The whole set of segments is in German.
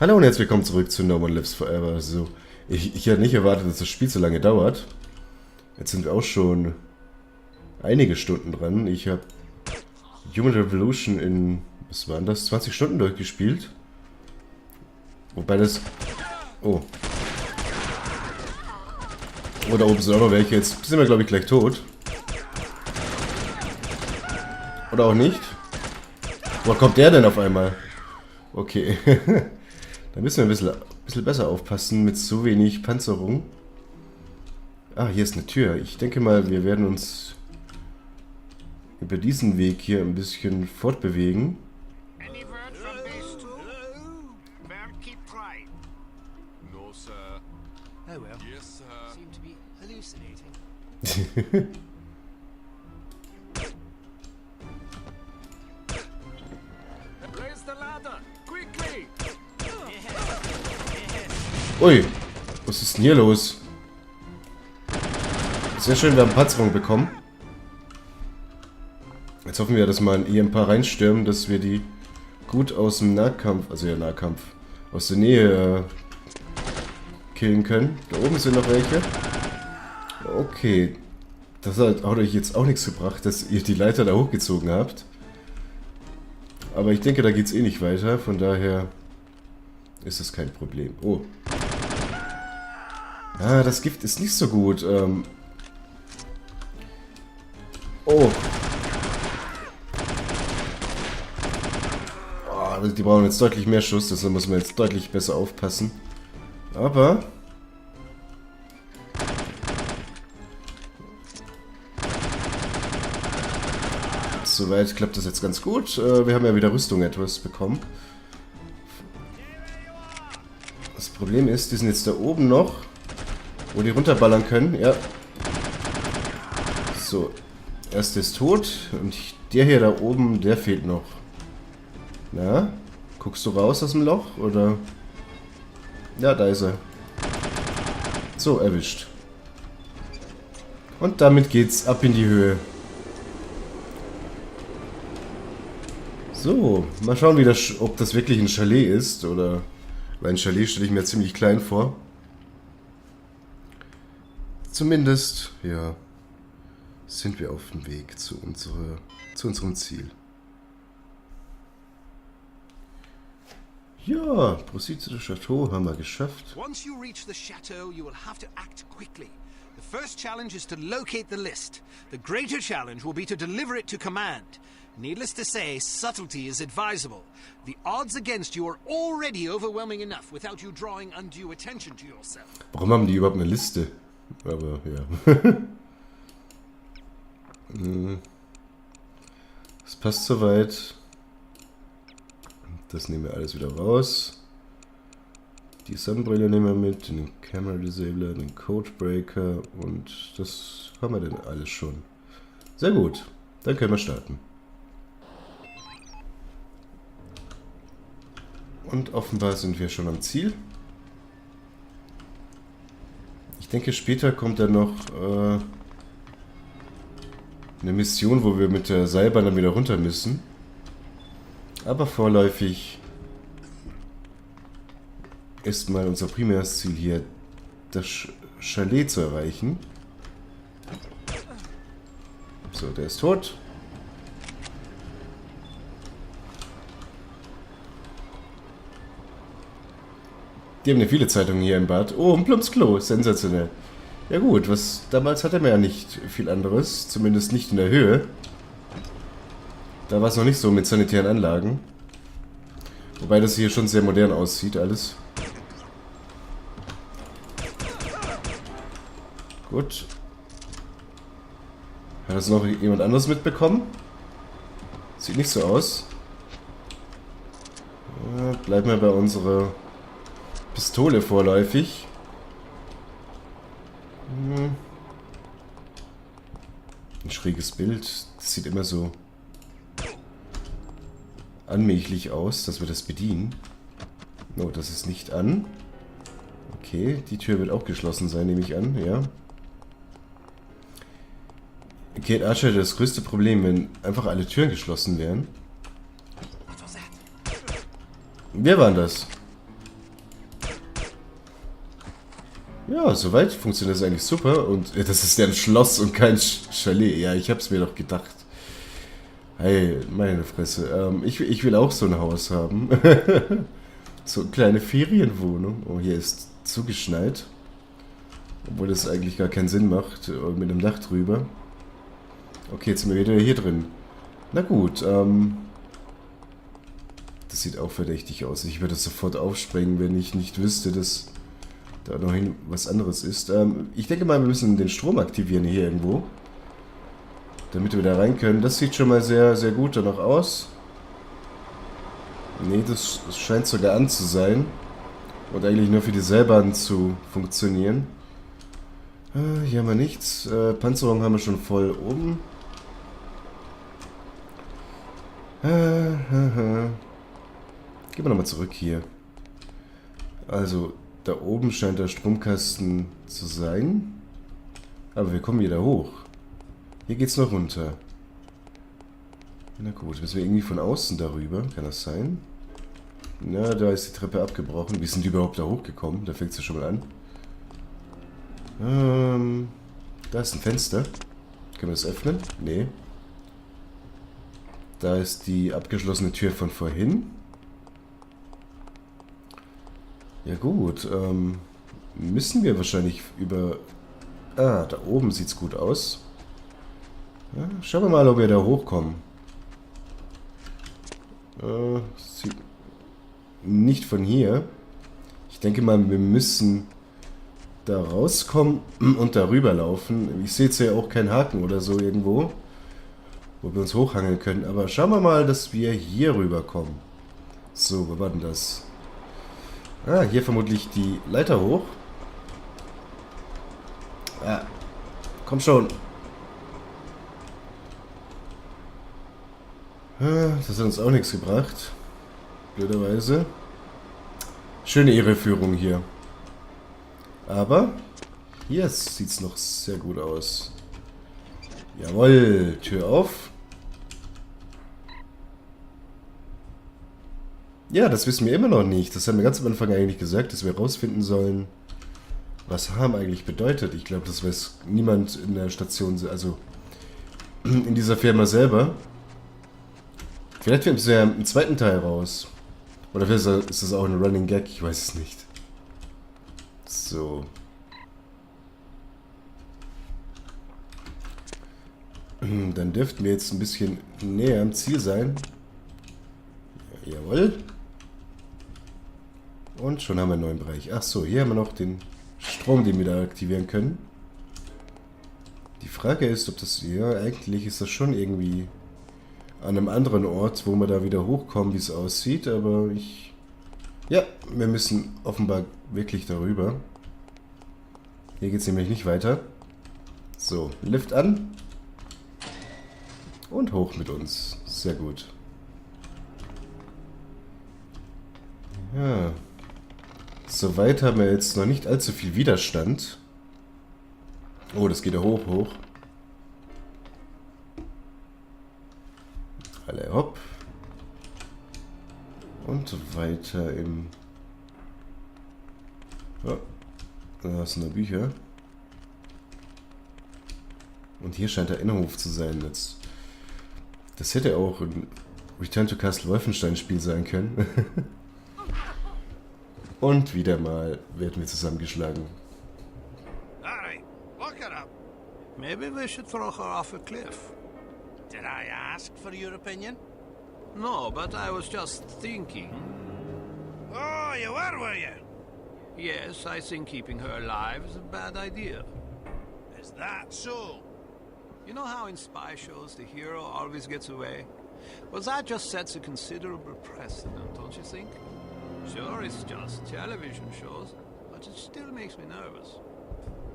Hallo und herzlich willkommen zurück zu No One Lives Forever. So, ich hätte nicht erwartet, dass das Spiel so lange dauert. Jetzt sind wir auch schon einige Stunden dran. Ich habe Human Revolution in, was waren das, 20 Stunden durchgespielt. Wobei das... Oh. Oh, da oben sind auch noch welche. Jetzt sind wir, glaube ich, gleich tot. Oder auch nicht. Wo kommt der denn auf einmal? Okay. Da müssen wir ein bisschen besser aufpassen mit so wenig Panzerung. Ah, hier ist eine Tür. Ich denke mal, wir werden uns über diesen Weg hier ein bisschen fortbewegen. Ui, was ist denn hier los? Sehr schön, wir haben Panzerung bekommen. Jetzt hoffen wir, dass mal hier ein paar reinstürmen, dass wir die gut aus dem Nahkampf, also ja Nahkampf, aus der Nähe killen können. Da oben sind noch welche. Okay, das hat euch jetzt auch nichts gebracht, dass ihr die Leiter da hochgezogen habt. Aber ich denke, da geht es eh nicht weiter, von daher ist es kein Problem. Oh. Ah, das Gift ist nicht so gut. Oh. Oh, die brauchen jetzt deutlich mehr Schuss, deshalb muss man jetzt deutlich besser aufpassen. Aber... Soweit klappt das jetzt ganz gut. Wir haben ja wieder Rüstung etwas bekommen. Das Problem ist, die sind jetzt da oben noch, wo die runterballern können. Ja. So. Erst ist tot und der hier da oben, der fehlt noch. Na? Guckst du raus aus dem Loch, oder? Ja, da ist er. So, erwischt. Und damit geht's ab in die Höhe. So, mal schauen, ob das wirklich ein Chalet ist, oder... Weil ein Chalet stelle ich mir ziemlich klein vor. Zumindest, ja, sind wir auf dem Weg zu unserem Ziel. Ja, Proceed to the Chateau haben wir geschafft. Once you reach the chateau, you will have to act quickly. The first challenge is to locate the list. The greater challenge will be to deliver it to command. Needless to say, subtlety is advisable. The odds against you are already overwhelming enough without you drawing undue attention to yourself. Warum haben die überhaupt eine Liste? Aber, ja. Das passt soweit. Das nehmen wir alles wieder raus. Die Sonnenbrille nehmen wir mit, den Camera Disabler, den Codebreaker und das haben wir denn alles schon. Sehr gut, dann können wir starten. Und offenbar sind wir schon am Ziel. Ich denke, später kommt dann noch eine Mission, wo wir mit der Seilbahn dann wieder runter müssen. Aber vorläufig ist mal unser primäres Ziel hier, das Chalet zu erreichen. So, der ist tot. Die haben ja viele Zeitungen hier im Bad. Oh, ein Plumpsklo, sensationell. Ja gut, damals hatte man ja nicht viel anderes, zumindest nicht in der Höhe. Da war es noch nicht so mit sanitären Anlagen. Wobei das hier schon sehr modern aussieht, alles. Gut. Hat das noch jemand anderes mitbekommen? Sieht nicht so aus. Ja, bleiben wir bei unserer Pistole vorläufig. Ein schräges Bild. Das sieht immer so anmächlich aus, dass wir das bedienen. Oh, das ist nicht an. Okay, die Tür wird auch geschlossen sein, nehme ich an, ja. Kate Archer hat das größte Problem, wenn einfach alle Türen geschlossen wären. Wer war das? Ja, soweit funktioniert das eigentlich super. Und das ist ja ein Schloss und kein Chalet. Ja, ich hab's mir doch gedacht. Hey, meine Fresse. Ich will auch so ein Haus haben. So eine kleine Ferienwohnung. Oh, hier ist zugeschneit. Obwohl das eigentlich gar keinen Sinn macht. Mit einem Dach drüber. Okay, jetzt sind wir wieder hier drin. Na gut, das sieht auch verdächtig aus. Ich würde sofort aufspringen, wenn ich nicht wüsste, dass da noch was anderes ist. Ich denke mal, wir müssen den Strom aktivieren hier irgendwo. Damit wir da rein können. Das sieht schon mal sehr, sehr gut danach aus. Nee, das scheint sogar an zu sein. Und eigentlich nur für die Seilbahn zu funktionieren. Hier haben wir nichts. Panzerung haben wir schon voll oben. Gehen wir nochmal zurück hier. Also, da oben scheint der Stromkasten zu sein. Aber wir kommen wieder hoch. Hier geht's noch runter. Na gut, müssen wir irgendwie von außen darüber. Kann das sein? Na, da ist die Treppe abgebrochen. Wie sind die überhaupt da hochgekommen? Da fängt es ja schon mal an. Da ist ein Fenster. Können wir das öffnen? Nee. Da ist die abgeschlossene Tür von vorhin. Ja gut, müssen wir wahrscheinlich über... Ah, da oben sieht's gut aus. Ja, schauen wir mal, ob wir da hochkommen. Sieht nicht von hier. Ich denke mal, wir müssen da rauskommen und darüber laufen. Ich sehe jetzt ja auch keinen Haken oder so irgendwo, wo wir uns hochhangeln können. Aber schauen wir mal, dass wir hier rüberkommen. So, wo war denn das? Ah, hier vermutlich die Leiter hoch. Ah, komm schon. Das hat uns auch nichts gebracht. Blöderweise. Schöne Irreführung hier. Aber hier sieht es noch sehr gut aus. Jawohl, Tür auf. Ja, das wissen wir immer noch nicht. Das haben wir ganz am Anfang eigentlich gesagt, dass wir rausfinden sollen, was Harm eigentlich bedeutet. Ich glaube, das weiß niemand in der Station, also in dieser Firma selber. Vielleicht finden wir ja im zweiten Teil raus. Oder ist das auch ein Running Gag? Ich weiß es nicht. So. Dann dürften wir jetzt ein bisschen näher am Ziel sein. Ja, jawohl. Und schon haben wir einen neuen Bereich. Ach so, hier haben wir noch den Strom, den wir da aktivieren können. Die Frage ist, ob das... Ja, eigentlich ist das schon irgendwie an einem anderen Ort, wo wir da wieder hochkommen, wie es aussieht. Aber ich... Ja, wir müssen offenbar wirklich darüber. Hier geht es nämlich nicht weiter. So, Lift an. Und hoch mit uns. Sehr gut. Ja. Soweit haben wir jetzt noch nicht allzu viel Widerstand. Oh, das geht ja hoch, hoch. Alle hopp. Und weiter im... Oh, da sind noch Bücher. Und hier scheint der Innenhof zu sein jetzt. Das hätte auch ein Return to Castle Wolfenstein Spiel sein können. Und wieder mal werden wir zusammengeschlagen. Alright, look it up. Maybe we should throw her off a cliff. Did I ask for your opinion? No, but I was just thinking. Oh, you were you? Yes, I think keeping her alive is a bad idea. Is that so? You know how in spy shows the hero always gets away? Well, that just sets a considerable precedent, don't you think? Sure, it's just television shows, but it still makes me nervous.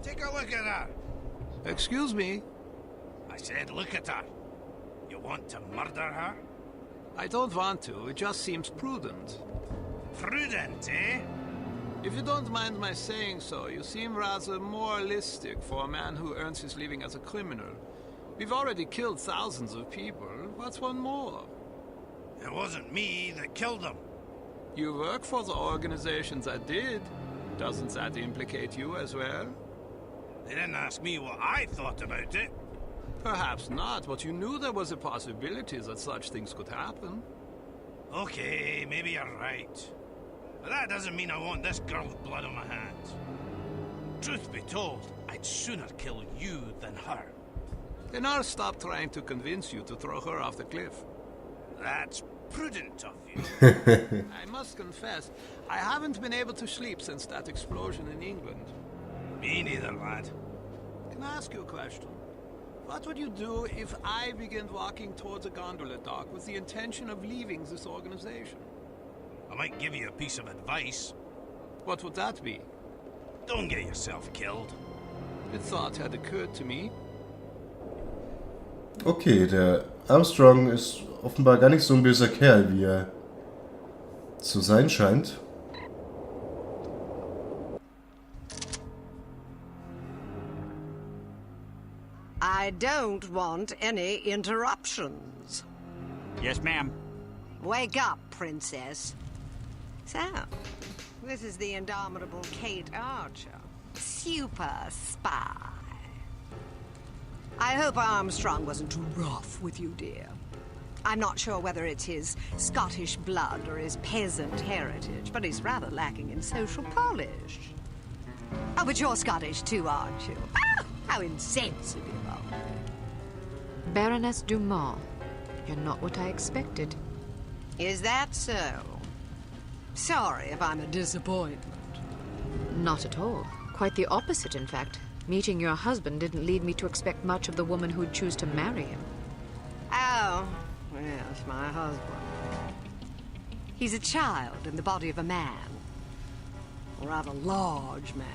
Take a look at her. Excuse me? I said look at her. You want to murder her? I don't want to, it just seems prudent. Prudent, eh? If you don't mind my saying so, you seem rather moralistic for a man who earns his living as a criminal. We've already killed thousands of people. What's one more? It wasn't me that killed them. You work for the organization that did. Doesn't that implicate you as well? They didn't ask me what I thought about it. Perhaps not, but you knew there was a possibility that such things could happen. Okay, maybe you're right. But that doesn't mean I want this girl's blood on my hands. Truth be told, I'd sooner kill you than her. Then I'll stop trying to convince you to throw her off the cliff. That's prudent of you. I must confess, I haven't been able to sleep since that explosion in England. Me neither, lad. Can I ask you a question? What would you do if I began walking towards a gondola dock with the intention of leaving this organization? I might give you a piece of advice. What would that be? Don't get yourself killed. The thought had occurred to me. Okay, der Armstrong ist offenbar gar nicht so ein böser Kerl, wie er zu sein scheint. I don't want any interruptions. Yes, ma'am. Wake up, princess. So, this is the indomitable Kate Archer, super spy. I hope Armstrong wasn't too rough with you, dear. I'm not sure whether it's his Scottish blood or his peasant heritage, but he's rather lacking in social polish. Oh, but you're Scottish too, aren't you? Ah, how insensitive of me. Baroness Dumont, you're not what I expected. Is that so? Sorry if I'm a disappointment. Not at all. Quite the opposite, in fact. Meeting your husband didn't lead me to expect much of the woman who'd choose to marry him. Oh, yes, my husband. He's a child in the body of a man. A rather large man.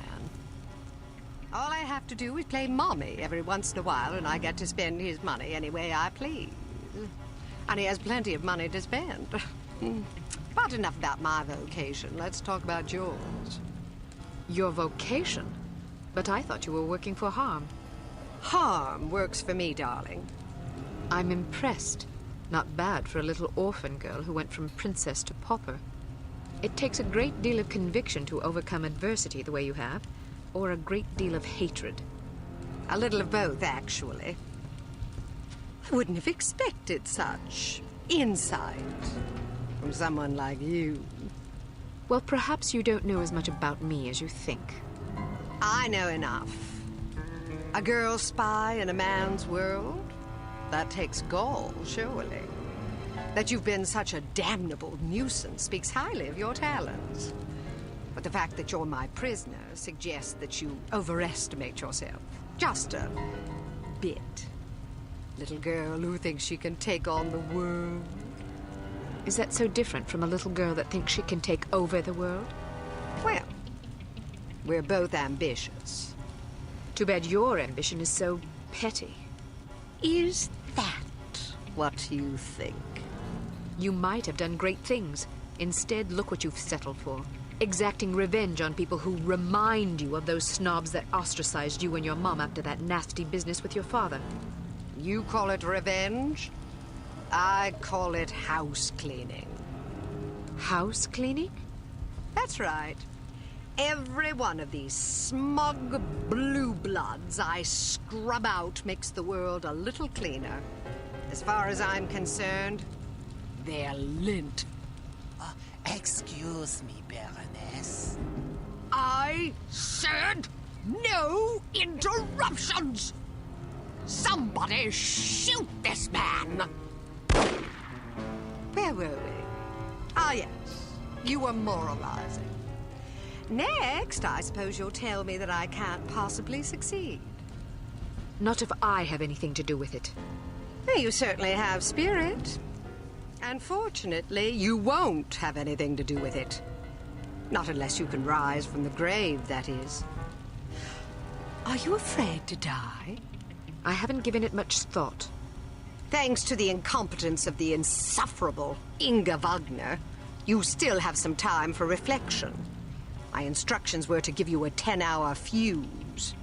All I have to do is play mommy every once in a while, and I get to spend his money any way I please. And he has plenty of money to spend. But enough about my vocation. Let's talk about yours. Your vocation? But I thought you were working for harm. Harm works for me, darling. I'm impressed. Not bad for a little orphan girl who went from princess to pauper. It takes a great deal of conviction to overcome adversity the way you have, or a great deal of hatred. A little of both, actually. I wouldn't have expected such insight from someone like you. Well, perhaps you don't know as much about me as you think. I know enough. A girl spy in a man's world? That takes gall, surely. That you've been such a damnable nuisance speaks highly of your talents. But the fact that you're my prisoner suggests that you overestimate yourself. Just a bit. Little girl who thinks she can take on the world. Is that so different from a little girl that thinks she can take over the world? Well, we're both ambitious. Too bad your ambition is so petty. Is that what you think? You might have done great things. Instead, look what you've settled for. Exacting revenge on people who remind you of those snobs that ostracized you and your mom after that nasty business with your father. You call it revenge? I call it house cleaning. House cleaning? That's right. Every one of these smug blue bloods I scrub out makes the world a little cleaner. As far as I'm concerned, they're lint. Excuse me, Baroness. I said no interruptions! Somebody shoot this man! Where were we? Ah, yes. You were moralizing. Next, I suppose you'll tell me that I can't possibly succeed. Not if I have anything to do with it. Well, you certainly have spirit. Unfortunately, you won't have anything to do with it. Not unless you can rise from the grave, that is. Are you afraid to die? I haven't given it much thought. Thanks to the incompetence of the insufferable Inga Wagner, you still have some time for reflection. My instructions were to give you a 10-hour fuse,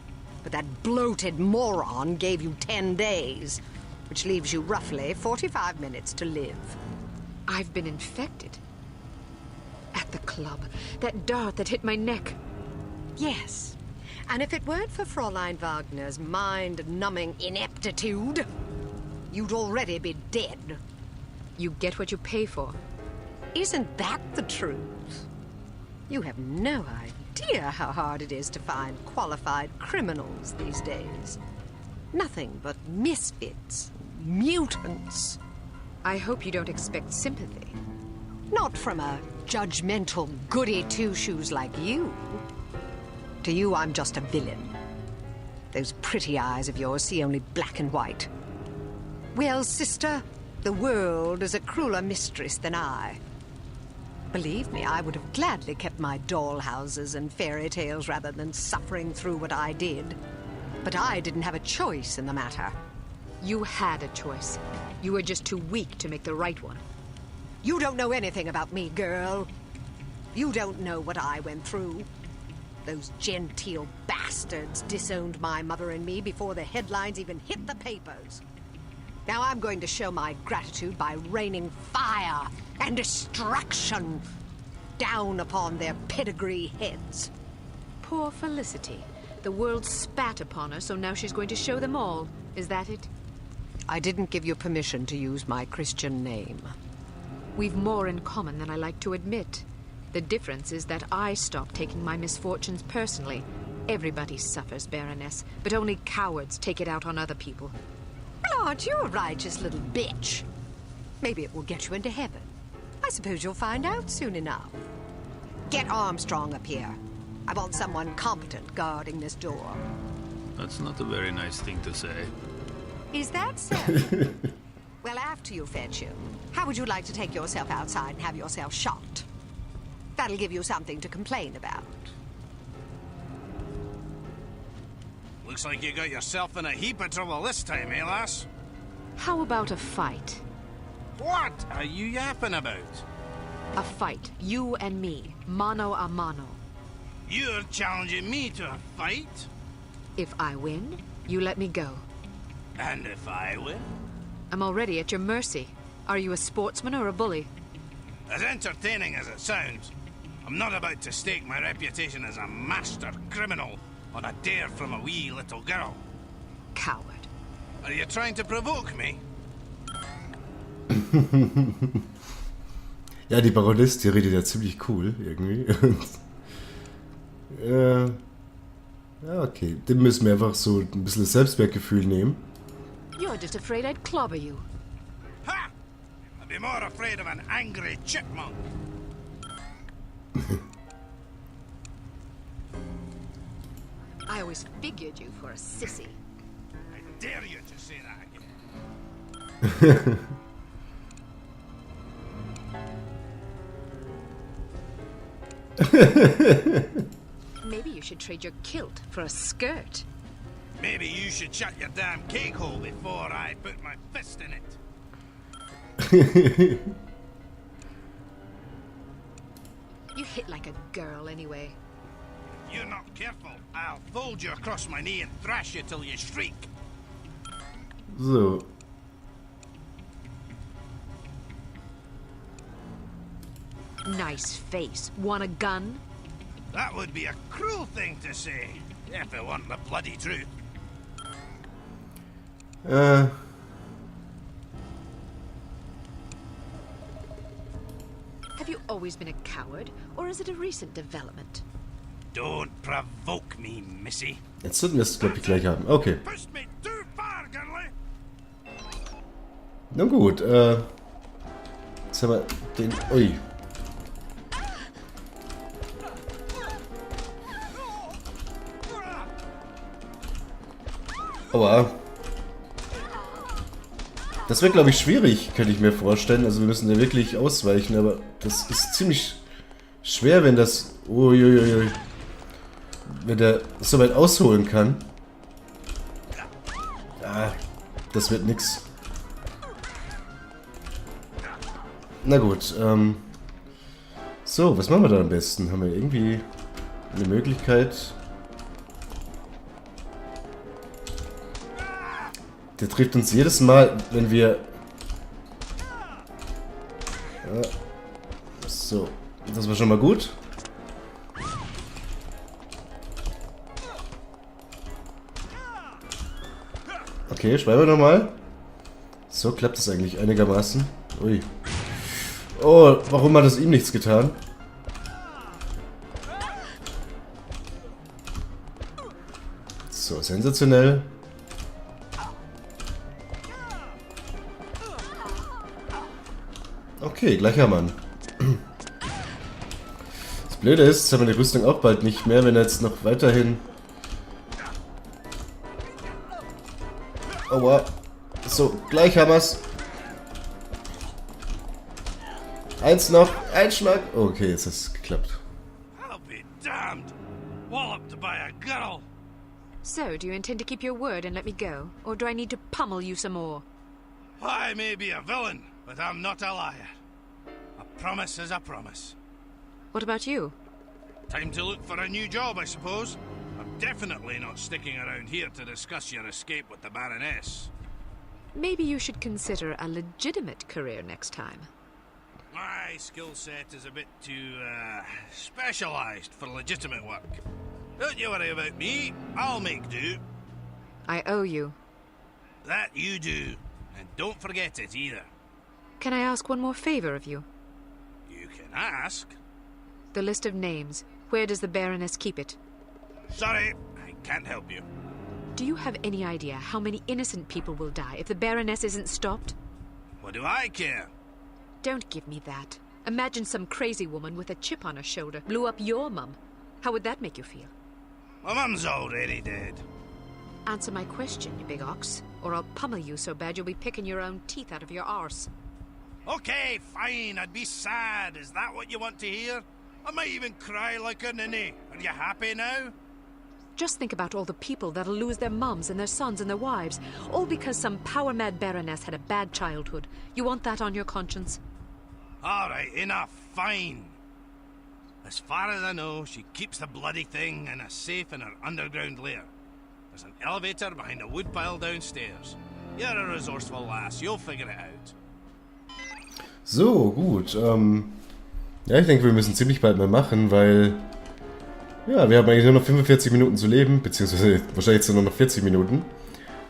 but that bloated moron gave you 10 days, which leaves you roughly 45 minutes to live. I've been infected. At the club, that dart that hit my neck. Yes. And if it weren't for Fräulein Wagner's mind-numbing ineptitude, you'd already be dead. You get what you pay for. Isn't that the truth? You have no idea how hard it is to find qualified criminals these days. Nothing but misfits, mutants. I hope you don't expect sympathy. Not from a judgmental goody two-shoes like you. To you, I'm just a villain. Those pretty eyes of yours see only black and white. Well, sister, the world is a crueler mistress than I. Believe me, I would have gladly kept my dollhouses and fairy tales rather than suffering through what I did. But I didn't have a choice in the matter. You had a choice. You were just too weak to make the right one. You don't know anything about me, girl. You don't know what I went through. Those genteel bastards disowned my mother and me before the headlines even hit the papers. Now I'm going to show my gratitude by raining fire and destruction down upon their pedigree heads. Poor Felicity. The world spat upon her, so now she's going to show them all. Is that it? I didn't give you permission to use my Christian name. We've more in common than I like to admit. The difference is that I stopped taking my misfortunes personally. Everybody suffers, Baroness, but only cowards take it out on other people. Well, aren't you a righteous little bitch? Maybe it will get you into heaven. I suppose you'll find out soon enough. Get Armstrong up here. I want someone competent guarding this door. That's not a very nice thing to say. Is that so? Well, after you fetch him, how would you like to take yourself outside and have yourself shot? That'll give you something to complain about. Looks like you got yourself in a heap of trouble this time, eh, lass? How about a fight? What are you yapping about? A fight. You and me. Mano a mano. You're challenging me to a fight? If I win, you let me go. And if I win? I'm already at your mercy. Are you a sportsman or a bully? As entertaining as it sounds, I'm not about to stake my reputation as a master criminal on a dare from a wee little girl. Coward. Are you trying to provoke me? Ja, die Baroness, die redet ja ziemlich cool, irgendwie. Ja, okay. Dem müssen wir einfach so ein bisschen Selbstwertgefühl nehmen. You're just afraid I'd clobber you. Ha! I'd be more afraid of an angry chipmunk. I always figured you for a sissy. I dare you to say that again. Maybe you should trade your kilt for a skirt. Maybe you should shut your damn cake hole before I put my fist in it. You hit like a girl anyway. If you're not careful, I'll fold you across my knee and thrash you till you shriek. So. Nice face. Want a gun? That would be a cruel thing to say, if it weren't the bloody truth. Have you always been a coward, or is it a recent development? Don't provoke me, missy. Jetzt sollten wir es, glaube ich, gleich haben. Okay. Pushed me too far, girlie. Na gut, jetzt haben wir den... Ui. Aua. Das wird, glaube ich, schwierig, könnte ich mir vorstellen. Also wir müssen da wirklich ausweichen, aber das ist ziemlich schwer, wenn das... Uiuiui. Wenn der so weit ausholen kann. Ah, das wird nix. Na gut, so, was machen wir da am besten? Haben wir irgendwie eine Möglichkeit? Der trifft uns jedes Mal, wenn wir... Ja. So, das war schon mal gut. Okay, schreiben wir nochmal. So klappt es eigentlich einigermaßen. Ui. Oh, warum hat es ihm nichts getan? So, sensationell. Okay, gleicher Mann. Das Blöde ist, jetzt haben wir die Rüstung auch bald nicht mehr, wenn er jetzt noch weiterhin... Aua. So, gleich haben wir's. Eins noch, ein Schlag. Okay, jetzt hat es geklappt. I'll be damned. Walloped by a girl. So, do you intend to keep your word and let me go? Or do I need to pummel you some more? I may be a villain, but I'm not a liar. A promise is a promise. What about you? Time to look for a new job, I suppose. I'm definitely not sticking around here to discuss your escape with the Baroness. Maybe you should consider a legitimate career next time. My skill set is a bit too, specialized for legitimate work. Don't you worry about me. I'll make do. I owe you. That you do. And don't forget it either. Can I ask one more favor of you? You can ask. The list of names. Where does the Baroness keep it? Sorry, I can't help you. Do you have any idea how many innocent people will die if the Baroness isn't stopped? What do I care? Don't give me that. Imagine some crazy woman with a chip on her shoulder blew up your mum. How would that make you feel? My mum's already dead. Answer my question, you big ox, or I'll pummel you so bad you'll be picking your own teeth out of your arse. Okay, fine, I'd be sad. Is that what you want to hear? I might even cry like a ninny. Are you happy now? Just think about all the people that'll lose their mums and their sons and their wives, all because some power-mad Baroness had a bad childhood. You want that on your conscience? Alright, enough, fine. As far as I know, she keeps the bloody thing in a safe in her underground lair. There's an elevator behind a woodpile downstairs. You're a resourceful lass, you'll figure it out. So, gut. Ja, ich denke, wir müssen ziemlich bald mal machen, weil... Ja, wir haben eigentlich nur noch 45 Minuten zu leben, beziehungsweise wahrscheinlich jetzt nur noch 40 Minuten.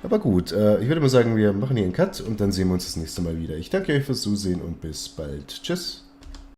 Aber gut, ich würde mal sagen, wir machen hier einen Cut und dann sehen wir uns das nächste Mal wieder. Ich danke euch fürs Zusehen und bis bald. Tschüss.